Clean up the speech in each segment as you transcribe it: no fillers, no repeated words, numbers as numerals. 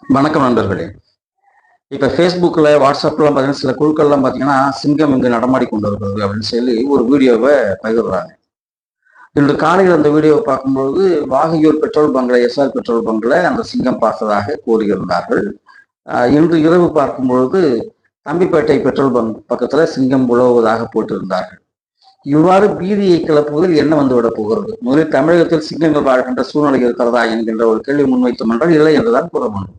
வணக்கம் நண்பர்களே. இப்ப Facebookல, WhatsAppலாம் பார்த்தீங்கன்னா, சில குழுக்கள்லாம் பார்த்தீங்கன்னா, சிங்கம் இங்கு நடமாடி கொண்டு வருகிறது அப்படின்னு சொல்லி ஒரு வீடியோவை பகிர்றாங்க. இன்று காலையில் அந்த வீடியோவை பார்க்கும்பொழுது, வாகையூர் பெட்ரோல் பங்க்ல, எஸ்ஆர் பெட்ரோல் பங்க்ல அந்த சிங்கம் பார்த்ததாக கூறியிருந்தார்கள். இன்று இரவு பார்க்கும்பொழுது, தம்பிப்பேட்டை பெட்ரோல் பங்க் பக்கத்துல சிங்கம் உலவுவதாக போட்டிருந்தார்கள். இவ்வாறு பீதியை கிளப்புவதில் என்ன வந்துவிடப் போகிறது? முதலில் தமிழகத்தில் சிங்கங்கள் வாழ்கின்ற சூழ்நிலை இருக்கிறதா என்கின்ற ஒரு கேள்வி முன்வைத்தோம் என்றால் இல்லை என்றுதான் கூற வேண்டும்.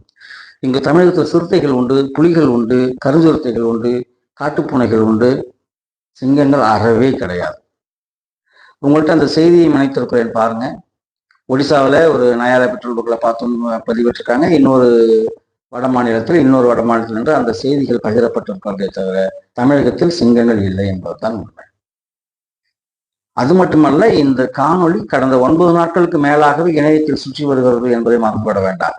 இங்கு தமிழகத்தில் சிறுத்தைகள் உண்டு, புலிகள் உண்டு, கருஞ்சிறுத்தைகள் உண்டு, காட்டுப்பூனைகள் உண்டு. சிங்கங்கள் அறவே கிடையாது. உங்கள்கிட்ட அந்த செய்தியை இணைத்திருக்கிறேன் பாருங்க. ஒடிசாவில் ஒரு நயாரா பெட்ரோல் பங்க்ல பார்த்தோம் பதிவிட்டிருக்காங்க. இன்னொரு வட மாநிலத்தில் என்று அந்த செய்திகள் பகிரப்பட்டிருக்கிறதே தவிர தமிழகத்தில் சிங்கங்கள் இல்லை என்பதுதான் உண்மை. அது மட்டுமல்ல, இந்த காணொளி கடந்த 9 நாட்களுக்கு மேலாகவே இணையத்தில் சுற்றி வருகிறது என்பதை மறந்துவிட வேண்டாம்.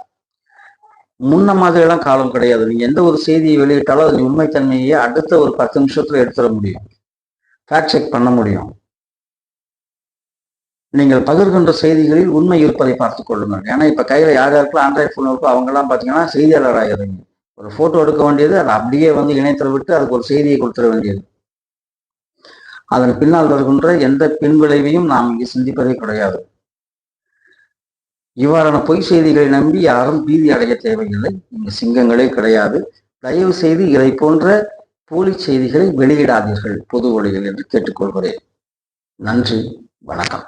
முன்ன மாதிரியெல்லாம் காலம் கிடையாது. நீங்க எந்த ஒரு செய்தியை வெளியிட்டாலும் அதன் உண்மைத்தன்மையை அடுத்த ஒரு 10 நிமிஷத்துல எடுத்துட முடியும், ஃபேக்ட் செக் பண்ண முடியும். நீங்கள் பகிர்கின்ற செய்திகளில் உண்மை இருப்பதை பார்த்துக் கொள்ளுங்கள். ஏன்னா இப்ப கையில யார் யாருக்கெல்லாம் ஆண்ட்ராய்ட் போன் இருக்கோ அவங்க எல்லாம் பாத்தீங்கன்னா செய்தியாளர் ஆகிறீங்க. ஒரு போட்டோ எடுக்க வேண்டியது, அதை அப்படியே இணையத்தில் விட்டு அதுக்கு ஒரு செய்தியை கொடுத்துட வேண்டியது. அதன் பின்னால் வருகின்ற எந்த பின் விளைவையும் நாம் இங்கே சிந்திப்பதே கிடையாது. இவ்வாறான பொய் செய்திகளை நம்பி யாரும் பீதி அடைய தேவையில்லை. இங்கு சிங்கங்களே கிடையாது. தயவு செய்து இதை போன்ற போலி செய்திகளை வெளியிடாதீர்கள் பொது வழியில் என்று கேட்டுக்கொள்கிறேன். நன்றி, வணக்கம்.